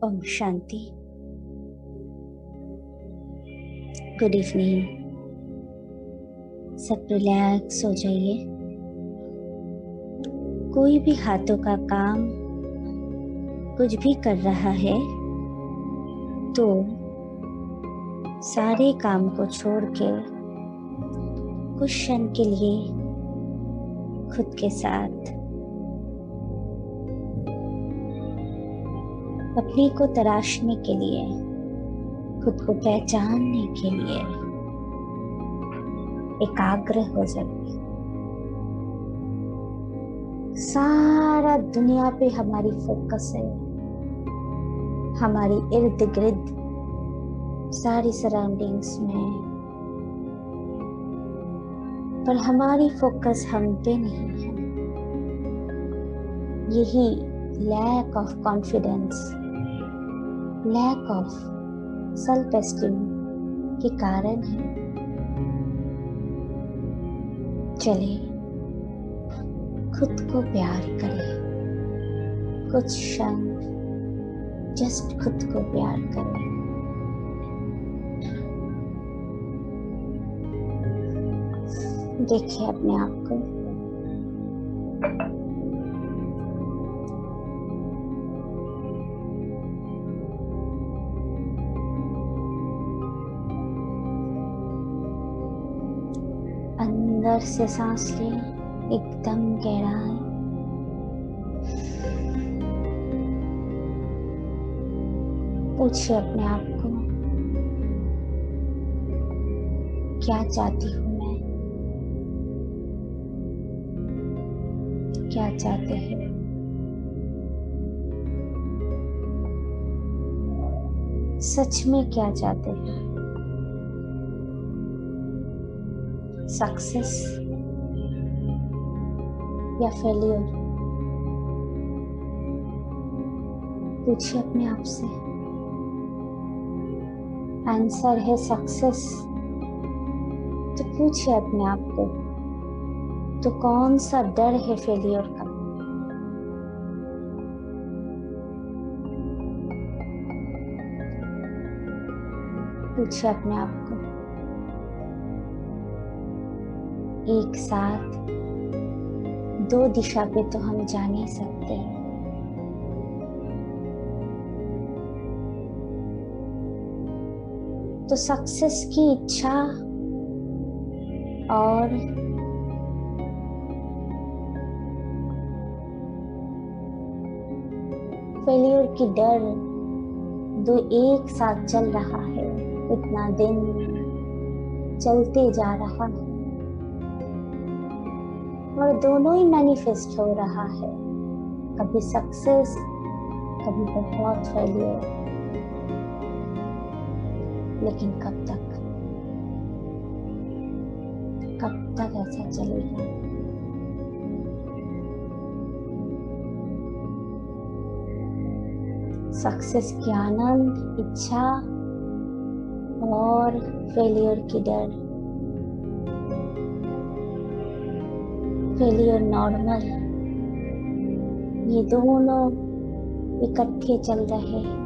ओम शांति। Good evening. सब relax हो जाइए। कोई भी हाथों का काम कुछ भी कर रहा है तो सारे काम को छोड़ के कुछ क्षण के लिए खुद के साथ अपने को तराशने के लिए, खुद को पहचानने के लिए एकाग्र हो जाइए। सारा दुनिया पे हमारी फोकस है, हमारी इर्द गिर्द सारी सराउंडिंग्स में, पर हमारी फोकस हम पे नहीं है। यही lack of confidence, lack of self esteem के कारण है। चले खुद को प्यार करें, कुछ क्षण जस्ट खुद को प्यार करें। देखिए अपने आप को। अंदर से सांस लें, एकदम गहराई। पूछिए अपने आप को, क्या चाहती हूँ मैं? क्या चाहते हैं? सच में क्या चाहते हैं? सक्सेस या फेलियर? पूछिए अपने आप से। आंसर है सक्सेस, तो पूछिए अपने आप को, तो कौन सा डर है फेलियर का? पूछिए अपने आप को। एक साथ दो दिशा पे तो हम जा नहीं सकते। तो सक्सेस की इच्छा और फेलियर की डर दो एक साथ चल रहा है। इतना दिन चलते जा रहा है और दोनों ही मैनिफेस्ट हो रहा है, कभी सक्सेस, कभी बहुत फेलियर। लेकिन कब तक ऐसा चलेगा? सक्सेस की आनंद, इच्छा और फेलियर की डर। फेलियर नॉर्मल, ये दोनों इकट्ठे चल रहे हैं,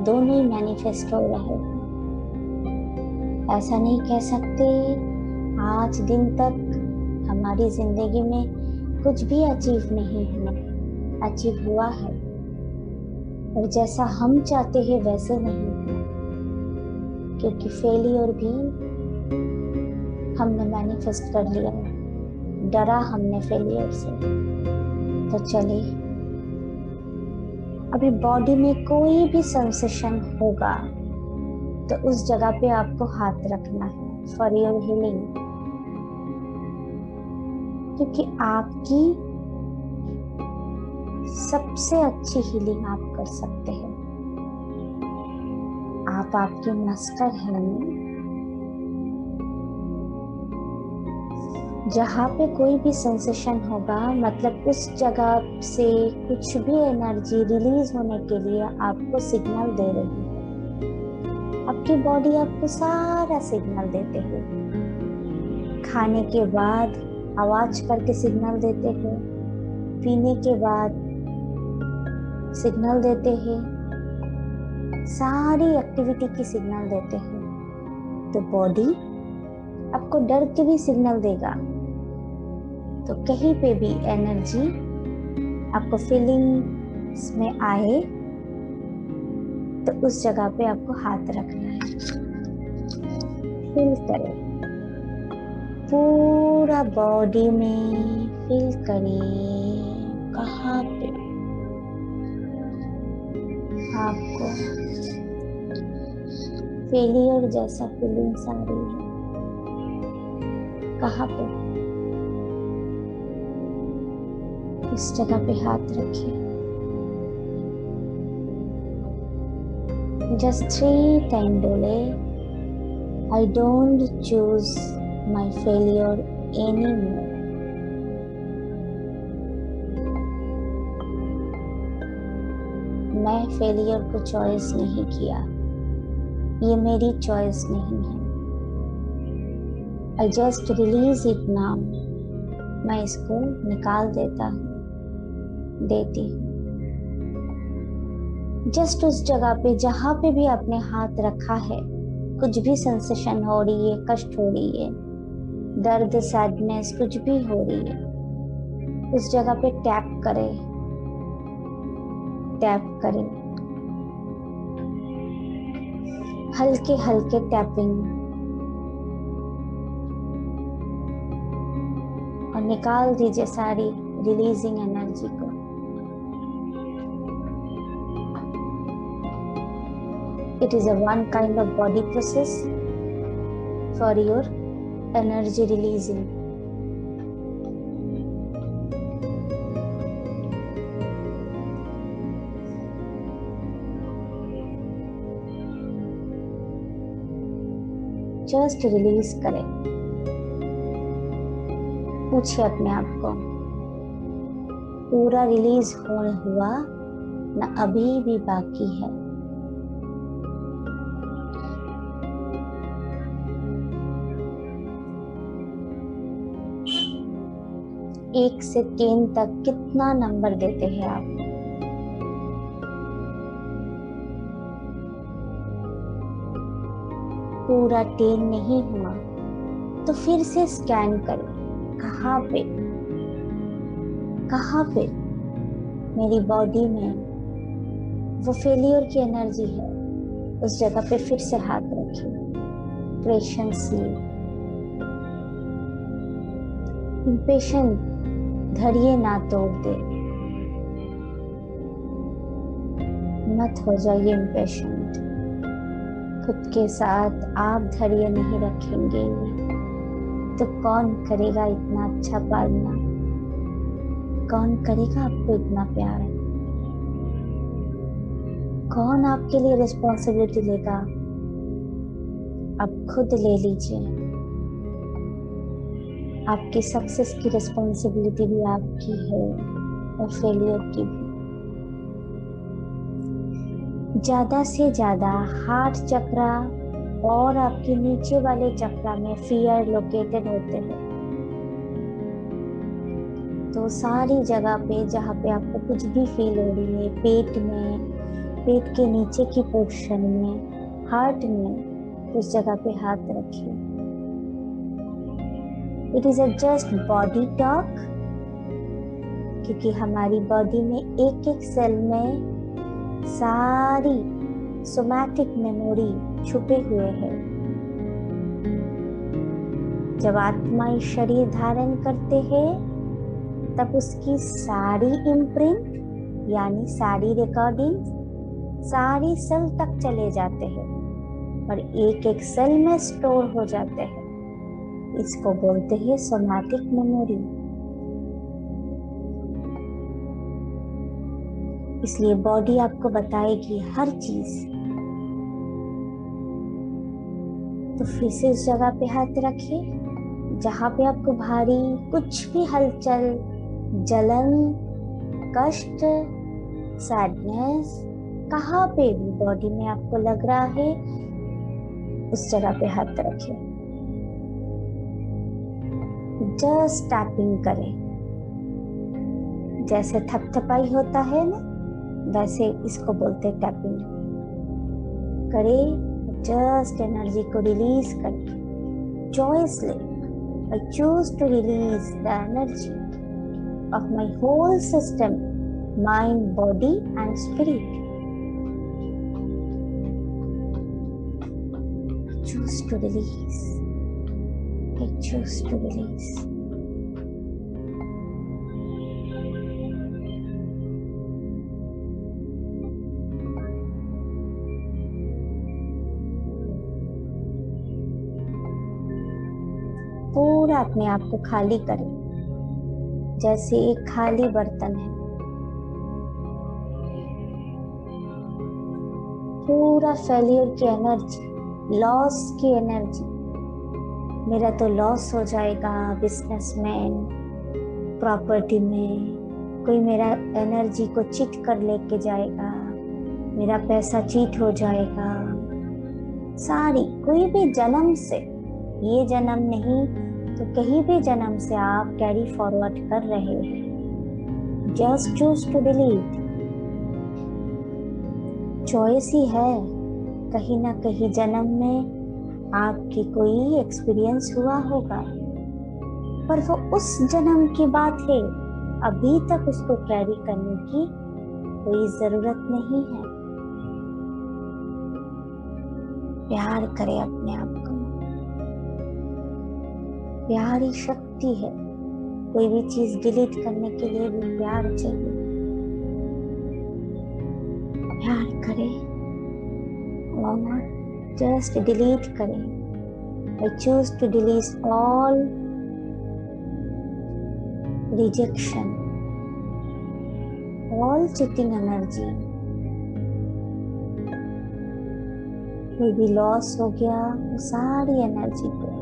दोनों ही मैनिफेस्ट हो रहे हैं। ऐसा नहीं कह सकते आज दिन तक हमारी जिंदगी में कुछ भी अचीव नहीं है। अचीव हुआ है, और जैसा हम चाहते हैं वैसे नहीं है, क्योंकि फेलियर भी हमने मैनिफेस्ट कर लिया, डरा हमने फेलियर से। तो चले, अभी बॉडी में कोई भी सेंसेशन होगा तो उस जगह पे आपको हाथ रखना है फॉर योर हीलिंग, क्योंकि आपकी सबसे अच्छी हीलिंग आप कर सकते हैं। आप आपके मास्टर हैं। जहाँ पे कोई भी सेंसेशन होगा, मतलब उस जगह से कुछ भी एनर्जी रिलीज होने के लिए आपको सिग्नल दे रही है। आपकी बॉडी आपको सारा सिग्नल देते हैं। खाने के बाद आवाज करके सिग्नल देते हैं, पीने के बाद सिग्नल देते हैं, सारी एक्टिविटी की सिग्नल देते हैं। तो बॉडी आपको डर के भी सिग्नल देगा। तो कहीं पे भी एनर्जी आपको फीलिंग्स में आए तो उस जगह पे आपको हाथ रखना है। फील करें, पूरा बॉडी में फील करें कहाँ पे आपको फेलियर जैसा फीलिंग्स आ रही है, कहाँ पे। इस जगह पे हाथ रखिए। जस्ट 3 टाइम बोले, I don't choose my failure any more. मैं फेलियर को चॉइस नहीं किया, ये मेरी चॉइस नहीं है। I just release it now. मैं इसको निकाल देता हूँ, देती हूँ। जस्ट उस जगह पे जहां पे भी आपने हाथ रखा है, कुछ भी सेंसेशन हो रही है, कष्ट हो रही है, दर्द, सैडनेस कुछ भी हो रही है, उस जगह पे टैप करें, टैप करें, हल्के हल्के टैपिंग, और निकाल दीजिए सारी रिलीजिंग एनर्जी को। It is a one kind of body process for your energy releasing. Just release करें। पूछिए अपने आप को, पूरा रिलीज हुआ ना अभी भी बाकी है? एक से 10 तक कितना नंबर देते हैं आप? पूरा 10 नहीं हुआ तो फिर से स्कैन करें, कहाँ पे मेरी बॉडी में वो फेलियर की एनर्जी है, उस जगह पे फिर से हाथ रखिए पेशेंसली। इम्पेशेंट धैर्य ना तोड़ दे, मत हो जाइए इम्पेशेंट। खुद के साथ आप धैर्य नहीं रखेंगे तो कौन करेगा इतना अच्छा पालना, कौन करेगा आपको इतना प्यार, कौन आपके लिए रिस्पॉन्सिबिलिटी लेगा? आप खुद ले लीजिए। आपकी सक्सेस की रिस्पॉन्सिबिलिटी भी आपकी है और फेलियर की भी। ज्यादा से ज्यादा हार्ट चक्रा और आपके नीचे वाले चक्रा में फियर लोकेटेड होते हैं। तो सारी जगह पे जहाँ पे आपको कुछ भी फील हो रही है, पेट में, पेट के नीचे की पोर्शन में, हार्ट में, उस जगह पे हाथ रखिए। It is a just body talk, क्योंकि हमारी बॉडी में एक एक सेल में सारी सोमैटिक मेमोरी छुपे हुए हैं। जब आत्मा इस शरीर धारण करते हैं तब उसकी सारी इम्प्रिंट यानी सारी रिकॉर्डिंग सारी सेल तक चले जाते हैं और एक एक सेल में स्टोर हो जाते हैं। इसको बोलते हैं सोमैटिक मेमोरी। इसलिए बॉडी आपको बताएगी हर चीज। तो फिर से इस जगह पे हाथ रखिए जहां पे आपको भारी कुछ भी हलचल, जलन, कष्ट, सैडनेस, कहाँ पे भी बॉडी में आपको लग रहा है, उस जगह पे हाथ रखिए। जस्ट टैपिंग करें, जैसे थपथपाई होता है ना, वैसे इसको बोलते हैं टैपिंग। करे जस्ट एनर्जी को रिलीज करके choicelessly I choose to release the energy of my whole system, mind, body and spirit. I choose to release. I choose to release. पूरा अपने आप को खाली करें, जैसे एक खाली बर्तन है। पूरा फेलियर की एनर्जी, लॉस की एनर्जी, मेरा तो लॉस हो जाएगा बिजनेस में, प्रॉपर्टी में, कोई मेरा एनर्जी को चीट कर लेके जाएगा, मेरा पैसा चीट हो जाएगा, सारी कोई भी जन्म से, ये जन्म नहीं तो कहीं भी जन्म से आप कैरी फॉरवर्ड कर रहे हैं। Just choose to delete. Choice ही है, कहीं ना कहीं जन्म में आपकी कोई एक्सपीरियंस हुआ होगा, पर वो उस जन्म की बात है, अभी तक उसको कैरी करने की कोई जरूरत नहीं है। प्यार करें अपने आप को, प्यार ही शक्ति है। कोई भी चीज डिलीट करने के लिए भी प्यार चाहिए। प्यार करें और जस्ट डिलीट करें। I choose to delete all rejection, all cheating energy। कोई भी लॉस हो गया, वो सारी एनर्जी को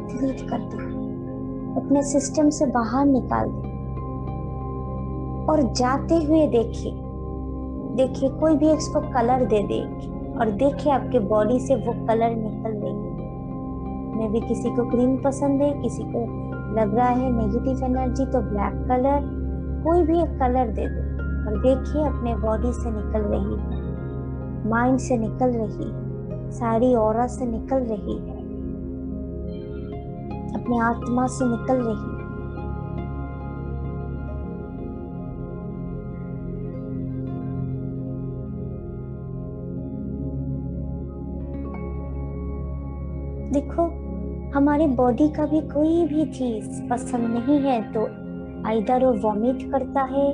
डिलीट कर दे, अपने सिस्टम से बाहर निकाल दे और जाते हुए देखिए कोई भी इसको कलर दे दे और देखिए आपके बॉडी से वो कलर निकल रही है। मे भी किसी को ग्रीन पसंद है, किसी को लग रहा है नेगेटिव एनर्जी तो ब्लैक कलर, कोई भी एक कलर दे दे और देखिए अपने बॉडी से निकल रही है, माइंड से निकल रही है, सारी ऑरा से निकल रही है, अपने आत्मा से निकल रही है। देखो हमारी बॉडी का भी कोई भी चीज पसंद नहीं है तो आइदर वो वॉमिट करता है,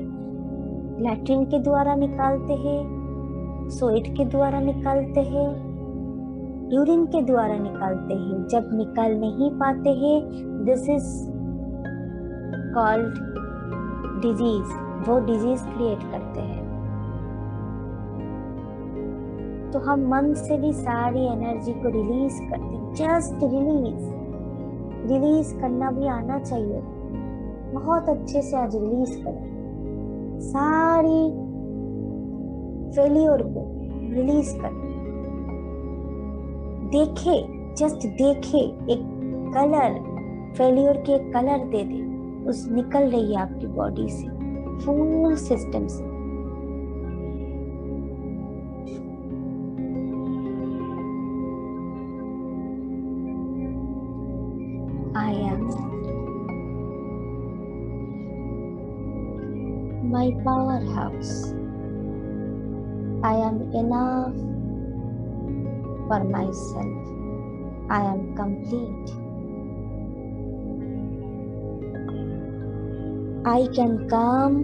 लैट्रिन के द्वारा निकालते हैं, स्वेट के द्वारा निकालते हैं, यूरिन के द्वारा निकालते हैं। जब निकाल नहीं पाते हैं, दिस इज कॉल्ड डिजीज, वो डिजीज क्रिएट करते हैं। तो हम मन से भी सारी एनर्जी को रिलीज करते हैं। जस्ट रिलीज करना भी आना चाहिए। बहुत अच्छे से आज रिलीज करें, सारी फेलियर को रिलीज करें। देखे, जस्ट देखे, एक कलर, फेलियर के एक कलर दे दे, उस निकल रही है आपकी बॉडी से, फुल सिस्टम से। I am my powerhouse. I am enough for myself. I am complete. I can come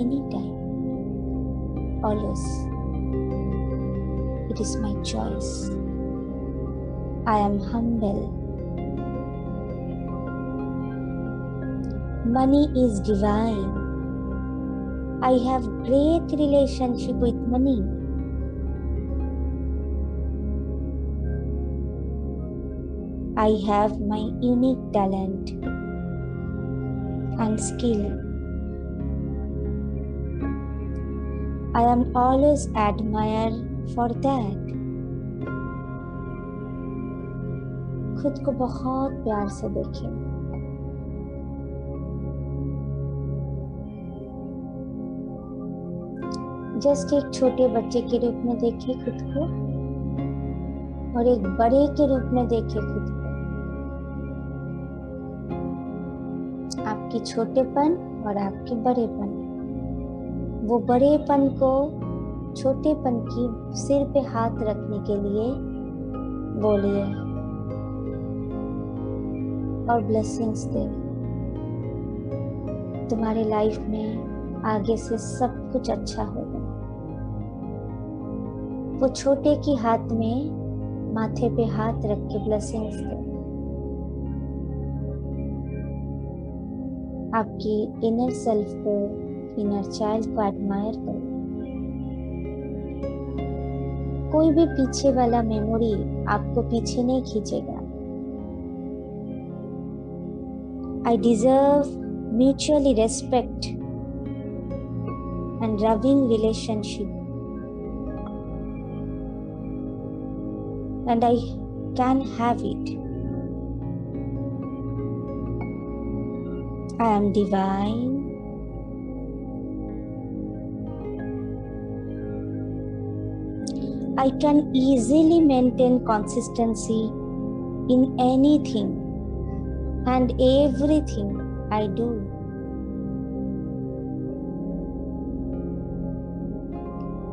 anytime, always. It is my choice. I am humble. Money is divine. I have great relationship with money. I have my unique talent and skill. I am always admired for that. खुद को बहुत प्यार से देखें। Just एक छोटे बच्चे के रूप में देखिए खुद को और एक बड़े के रूप में देखिए खुद को। आपकी छोटेपन और आपके बड़ेपन, वो बड़ेपन को छोटेपन की सिर पे हाथ रखने के लिए बोलिए और ब्लेसिंग्स दे। तुम्हारी लाइफ में आगे से सब कुछ अच्छा होगा। वो छोटे की हाथ में माथे पे हाथ रख के ब्लेसिंग्स दे। आपकी इनर सेल्फ को, इनर चाइल्ड को एडमायर करो। कोई भी पीछे वाला मेमोरी आपको पीछे नहीं खींचेगा। I deserve mutually respect and loving relationship, and I can have it. I am divine. I can easily maintain consistency in anything and everything I do.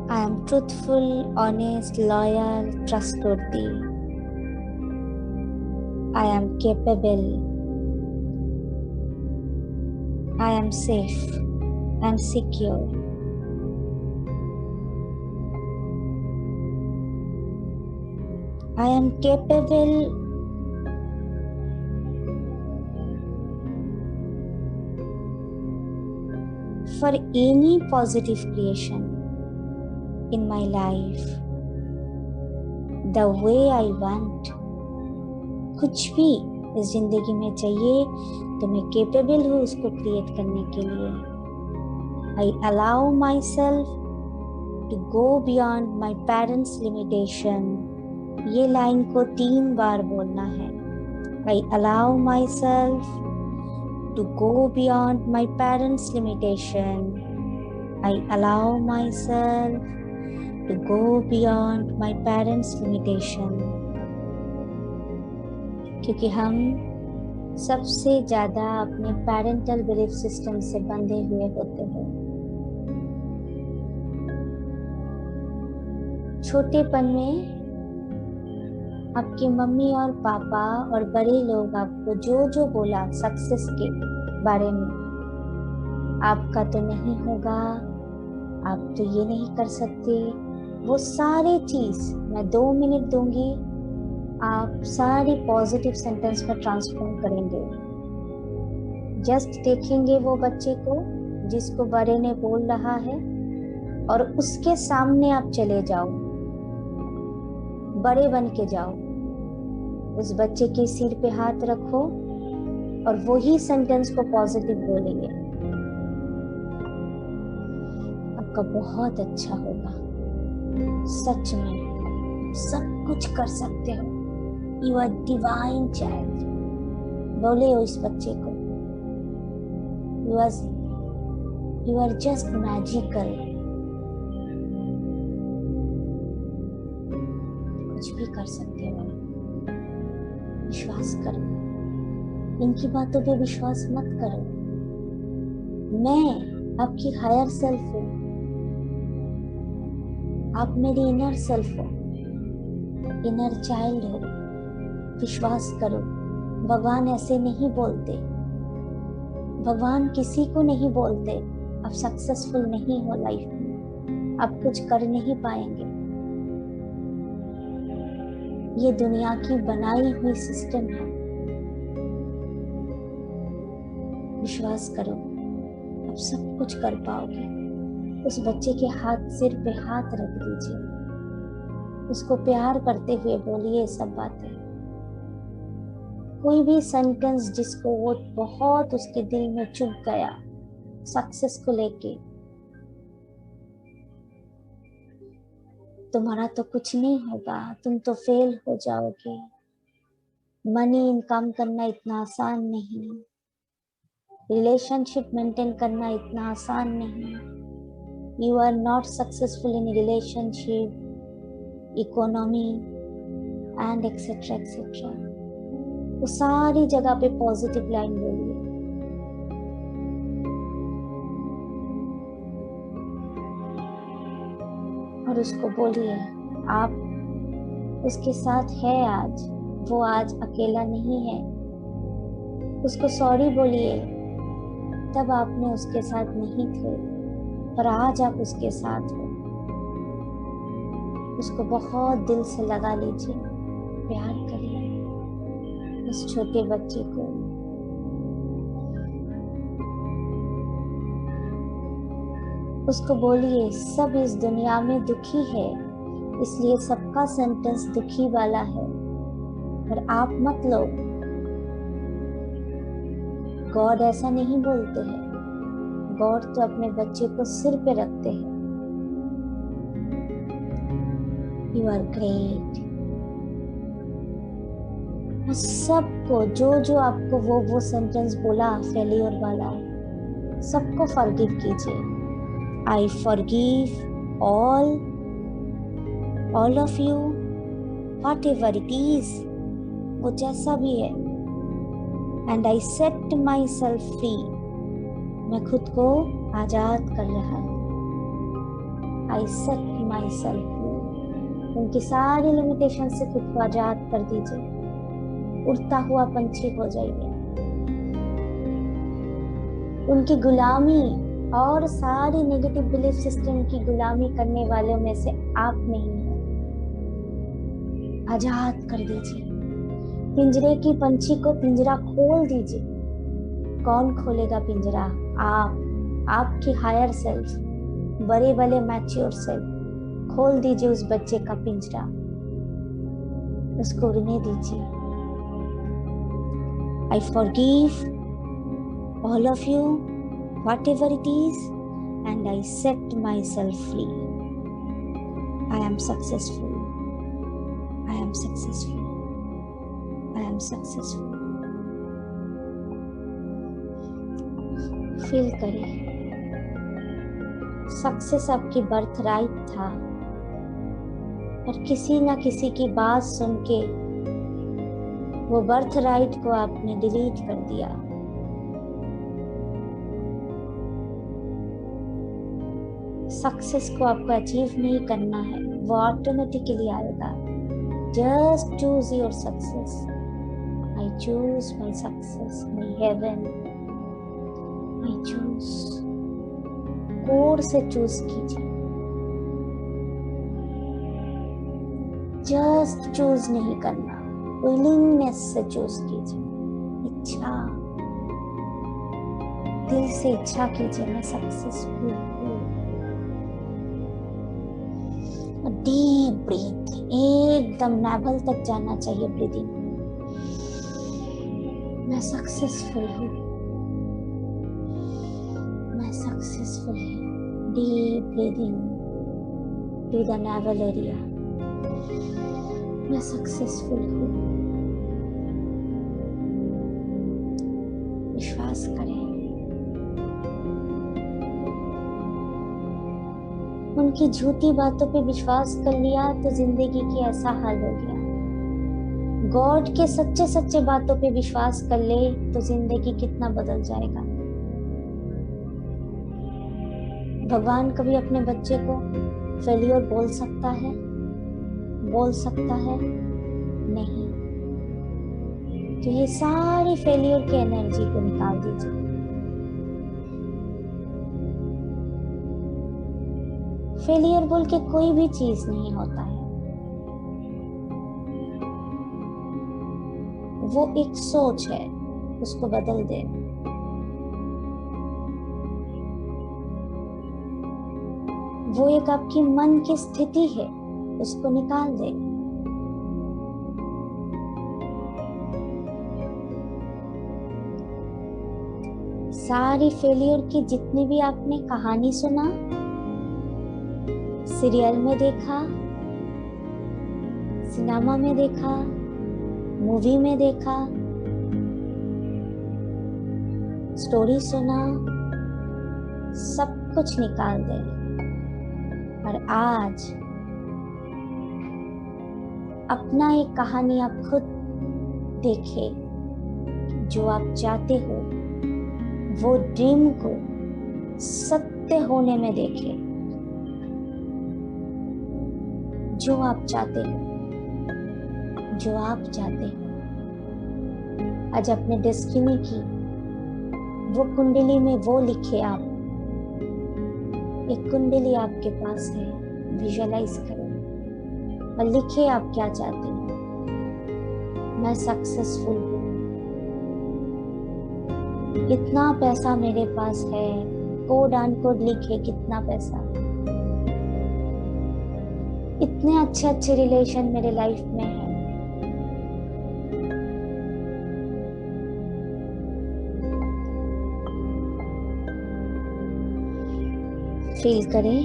I am truthful, honest, loyal, trustworthy. I am capable. I am safe and secure. I am capable for any positive creation in my life the way I want. कुछ भी इस जिंदगी में चाहिए तो मैं capable हूँ उसको क्रिएट करने के लिए। I allow myself to go beyond my parents' limitation. ये लाइन को 3 बार बोलना है। I allow myself to go beyond my parents' limitation. I allow myself to go beyond my parents' limitation. क्योंकि हम सबसे ज्यादा अपने पेरेंटल बिलीफ सिस्टम से बंधे हुए होते हैं। छोटेपन में आपकी मम्मी और पापा और बड़े लोग आपको जो जो बोला सक्सेस के बारे में, आपका तो नहीं होगा, आप तो ये नहीं कर सकते, वो सारे चीज मैं 2 मिनट दूंगी, आप सारी पॉजिटिव सेंटेंस में ट्रांसफॉर्म करेंगे। जस्ट देखेंगे वो बच्चे को जिसको बड़े ने बोल रहा है और उसके सामने आप चले जाओ, बड़े बन के जाओ, उस बच्चे के सिर पे हाथ रखो और वही सेंटेंस को पॉजिटिव बोलेंगे। आपका बहुत अच्छा होगा। सच में सब कुछ कर सकते हो। You are divine child. बोले हो इस बच्चे को, यू आर जस्ट मैजिकल। कुछ भी कर सकते हो। विश्वास करो, इनकी बातों पे विश्वास मत करो। मैं आपकी हायर सेल्फ हूँ, आप मेरी इनर सेल्फ हो, इनर चाइल्ड हो। विश्वास करो, भगवान ऐसे नहीं बोलते। भगवान किसी को नहीं बोलते आप सक्सेसफुल नहीं हो लाइफ में, आप कुछ कर नहीं पाएंगे। ये दुनिया की बनाई हुई सिस्टम है। विश्वास करो, आप सब कुछ कर पाओगे। उस बच्चे के हाथ सिर पे हाथ रख दीजिए, उसको प्यार करते हुए बोलिए सब बातें। कोई भी सेंटेंस जिसको वो बहुत उसके दिल में चुभ गया सक्सेस को लेके, तुम्हारा तो कुछ नहीं होगा, तुम तो फेल हो जाओगे, मनी इनकम करना इतना आसान नहीं, रिलेशनशिप मेंटेन करना इतना आसान नहीं, You are not successful in relationship, economy and etc etc। तो सारी जगह पे पॉजिटिव लाइन बोलिए। और उसको बोलिए आप उसके साथ है आज, वो आज अकेला नहीं है। उसको सॉरी बोलिए, तब आपने उसके साथ नहीं थे पर आज आप उसके साथ हो। उसको बहुत दिल से लगा लीजिए, प्यार करिए उस छोटे बच्चे को। उसको बोलिए सब इस दुनिया में दुखी है, इसलिए सबका सेंटेंस दुखी वाला है, पर आप मत लो। गॉड ऐसा नहीं बोलते हैं। गॉड तो अपने बच्चे को सिर पे रखते हैं। You are great. सबको जो आपको वो सेंटेंस बोला फेलियर वाला, सबको फॉरगिव कीजिए। I forgive all of you, what ever it is, वो जैसा भी है। And I set my self free, मैं खुद को आजाद कर रहा हूँ। आई सेट माई सेल्फ फ्री, उनकी सारी लिमिटेशन से खुद को आजाद कर दीजिए। उड़ता हुआ पंछी हो जाइए। उनकी गुलामी और सारी नेगेटिव बिलीफ सिस्टम की गुलामी करने वालों में से आप नहीं हैं। आजाद कर दीजिए। पिंजरे की पंछी को पिंजरा खोल दीजिए। कौन खोलेगा पिंजरा? आप, आपकी हायर सेल्फ, बड़े बड़े मैच्योर सेल्फ। खोल दीजिए उस बच्चे का पिंजरा, उसको उड़ने दीजिए। I forgive all of you, whatever it is, and I set myself free. I am successful. I am successful. I am successful. Feel करें, सक्सेस आपकी बर्थ राइट था, और किसी ना किसी की बात सुन के वो बर्थ राइट को आपने डिलीट कर दिया। सक्सेस को आपको अचीव नहीं करना है, वो ऑटोमेटिकली आएगा। Just choose your success. I choose my success, my heaven. I choose, core से चूज कीजिए। जस्ट चूज नहीं करना, विलिंगनेस से चूज कीजिए। इच्छा, दिल से इच्छा कीजिए मैं सक्सेसफुल हूँ। डीप ब्रीथ, एकदम नाभल तक जाना चाहिए ब्रीदिंग। मैं सक्सेसफुल हूँ, मैं सक्सेसफुल हूँ। Deep breathing to the navel area. मैं सक्सेसफुल हूँ। विश्वास करें। उनकी झूठी बातों पे विश्वास कर लिया तो जिंदगी की ऐसा हाल हो गया। गॉड के सच्चे सच्चे बातों पे विश्वास कर ले तो जिंदगी कितना बदल जाएगा। भगवान कभी अपने बच्चे को फेलियर बोल सकता है? बोल सकता है? नहीं। तो ये सारी फेलियर की एनर्जी को निकाल दीजिए। फेलियर बोल के कोई भी चीज नहीं होता है, वो एक सोच है, उसको बदल दे। वो एक आपकी मन की स्थिति है, उसको निकाल दे। सारी फेलियर की जितनी भी आपने कहानी सुना, सीरियल में देखा, सिनेमा में देखा, मूवी में देखा, स्टोरी सुना, सब कुछ निकाल दे। और आज अपना एक कहानी आप खुद देखे, जो आप चाहते हो वो ड्रीम को सत्य होने में देखे। जो आप चाहते हो, जो आप चाहते हो, आज अपने डेस्टिनी की वो कुंडली में वो लिखे आप। एक कुंडली आपके पास है, विजुअलाइज करो और लिखे आप क्या चाहते हो। मैं सक्सेसफुल हूँ, इतना पैसा मेरे पास है, कोड ऑन कोड लिखे कितना पैसा, इतने अच्छे अच्छे रिलेशन मेरे लाइफ में है। फील करें,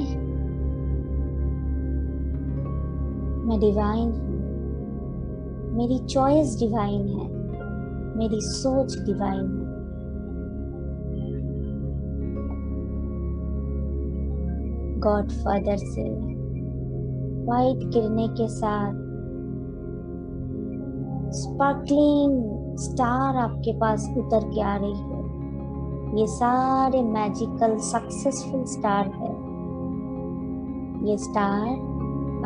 मैं डिवाइन हूँ, मेरी चॉइस डिवाइन है, मेरी सोच डिवाइन है। गॉड फादर से वाइट किरणें के साथ स्पार्कलिंग स्टार आपके पास उतर के आ रही है। ये सारे मैजिकल सक्सेसफुल स्टार है। ये स्टार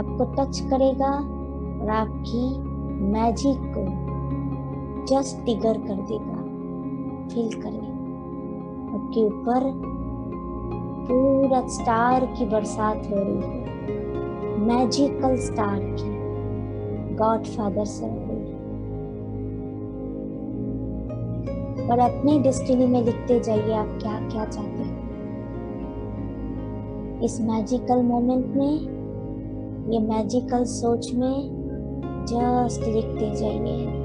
आपको टच करेगा और आपकी मैजिक को जस्ट ट्रिगर कर देगा। फील करें, आपके ऊपर पूरा स्टार की बरसात हो रही है, मैजिकल स्टार की, गॉड फादर से हो रही है। और अपने डेस्टिनी में लिखते जाइए आप क्या क्या चाहते हैं। इस मैजिकल मोमेंट में, ये मैजिकल सोच में जस्ट लिखते जाइए।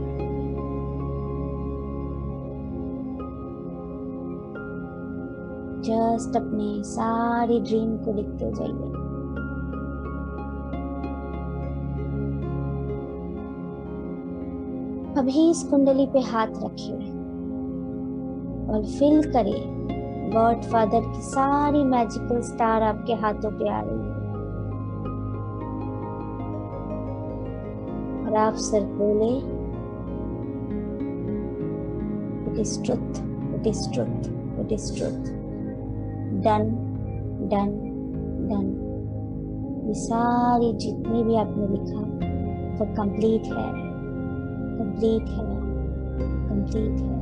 जस्ट अपने सारी ड्रीम को लिखते जाइए। अभी इस कुंडली पे हाथ रखिए और फील करें गॉड फादर की सारी मैजिकल स्टार आपके हाथों पे आ रही है। और आप सिर्फ बोले, it is truth, it is truth, it is truth. Done, done, done. ये सारी जितनी भी आपने लिखा वो कंप्लीट है, कंप्लीट है, कंप्लीट है।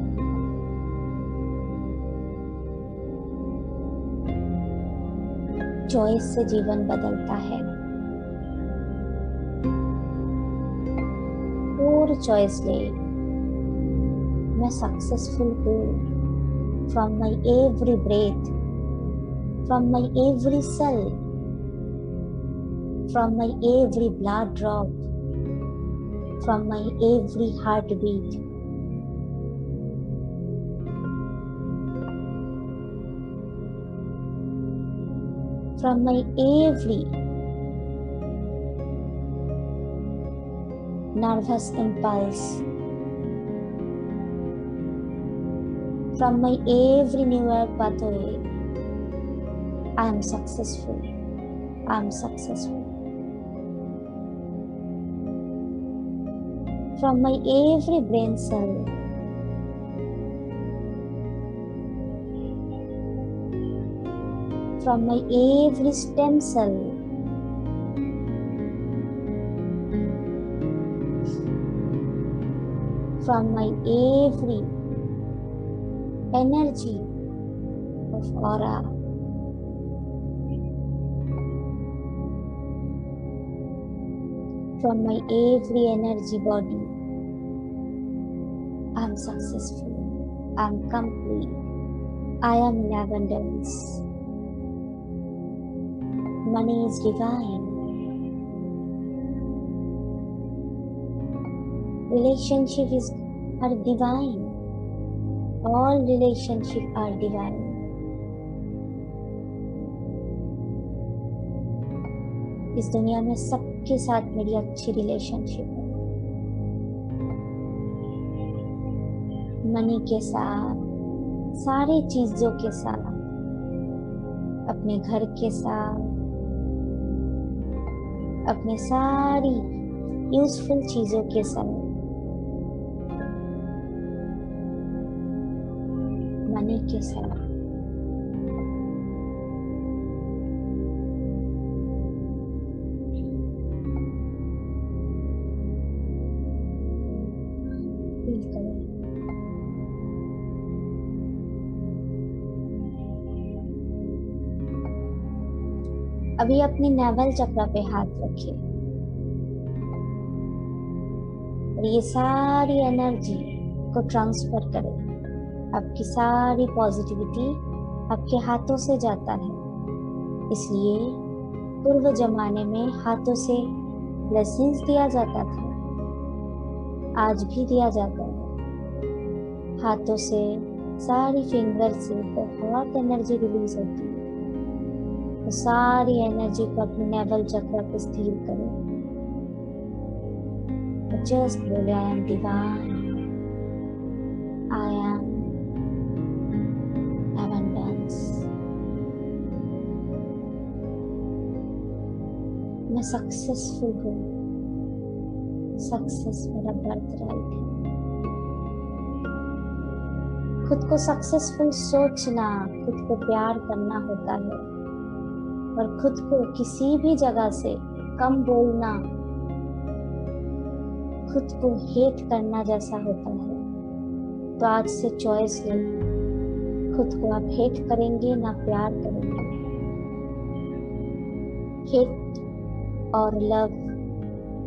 चॉइस से जीवन बदलता है। और चॉइस ले, मैं सक्सेसफुल हूँ from my every breath, from my every cell, from my every blood drop, from my every heart beat. From my every nervous impulse, from my every neural pathway, I am successful. I am successful. From my every brain cell, from my every stem cell, from my every energy of aura, from my every energy body, I am successful, I am complete, I am in abundance. Money is divine. Relationships are divine. All relationships are divine. इस दुनिया में सबके साथ मेरी अच्छी relationship है। Money के साथ, सारी चीजों के साथ, अपने घर के साथ, अपने सारी यूजफुल चीजों के साथ, मनी के साथ, फील करें। अभी अपनी नाभि चक्र पे हाथ रखिए और ये सारी एनर्जी को ट्रांसफर करें। आपकी सारी पॉजिटिविटी आपके हाथों से जाता है, इसलिए पूर्व जमाने में हाथों से ब्लेसिंग्स दिया जाता था, आज भी दिया जाता है। हाथों से, सारी फिंगर से बहुत एनर्जी रिलीज होती है। तो सारी एनर्जी को अपने नाभि चक्र पे स्थिर करें। जस्ट बोले, I am divine, I am abundance, मैं सक्सेसफुल हूँ, सक्सेस मेरा बर्थ राइट है। खुद को सक्सेसफुल सोचना, खुद को प्यार करना होता है, और खुद को किसी भी जगह से कम बोलना खुद को हेट करना जैसा होता है। तो आज से चॉइस ले, खुद को आप हेट करेंगे ना प्यार करेंगे। हेट और लव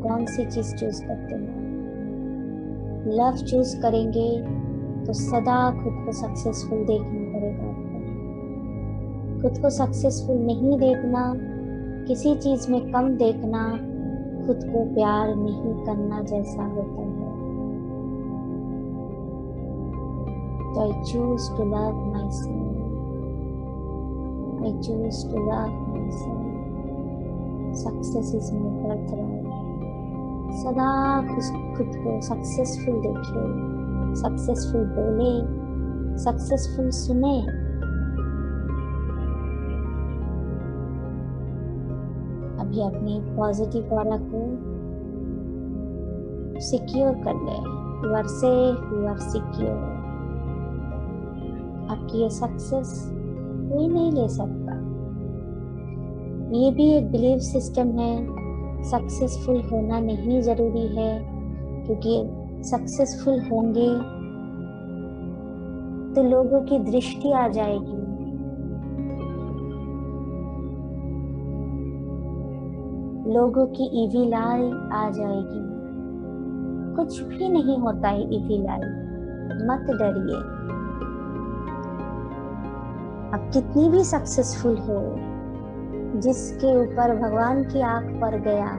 कौन सी चीज चूज करते हैं? लव चूज करेंगे तो सदा खुद को सक्सेसफुल देखना पड़ेगा आपको। खुद को सक्सेसफुल नहीं देखना, किसी चीज में कम देखना, खुद को प्यार नहीं करना जैसा होता है। तो I choose to love myself. I choose to love myself. Success is my birthright. सदा खुद को सक्सेसफुल देखिए, सक्सेसफुल बोले, सक्सेसफुल सुने। अभी अपनी पॉजिटिव ऑरा को सिक्योर कर ले। You are safe, you are secure. आपकी ये सक्सेस कोई नहीं ले सकता। ये भी एक बिलीफ सिस्टम है, सक्सेसफुल होना नहीं जरूरी है, क्योंकि सक्सेसफुल होंगे तो लोगों की दृष्टि आ जाएगी, लोगों की इविल आई आ जाएगी। कुछ भी नहीं होता है इविल आई, मत डरिए। आप कितनी भी सक्सेसफुल हो, जिसके ऊपर भगवान की आंख पड़ गया,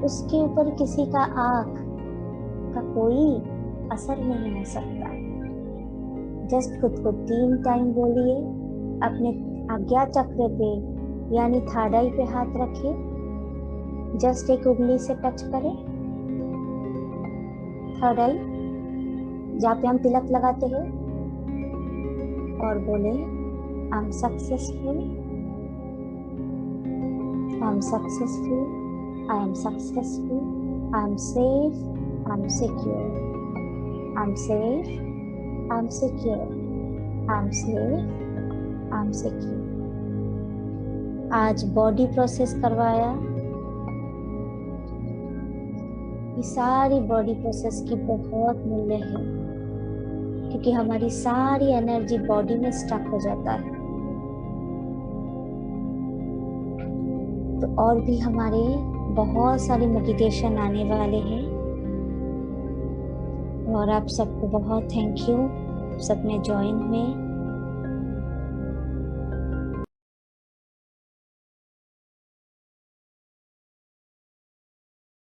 उसके ऊपर किसी का आंख का कोई असर नहीं हो सकता। जस्ट खुद को 3 टाइम बोलिए, अपने आज्ञा चक्र पे यानी थर्ड आई पे हाथ रखिए, जस्ट एक उंगली से टच करें थर्ड आई जहाँ पे हम तिलक लगाते हैं, और बोले I am successful, I am successful, I am successful, I am safe, I am secure, I am safe, I am secure, I am safe, I am secure. आज बॉडी प्रोसेस करवाया, ये सारी बॉडी प्रोसेस की बहुत मूल्य है, क्योंकि हमारी सारी एनर्जी बॉडी में स्टक हो जाता है। तो और भी हमारे बहुत सारी मेडिटेशन आने वाले हैं, और आप सबको बहुत थैंक यू, सबने ज्वाइन हुए।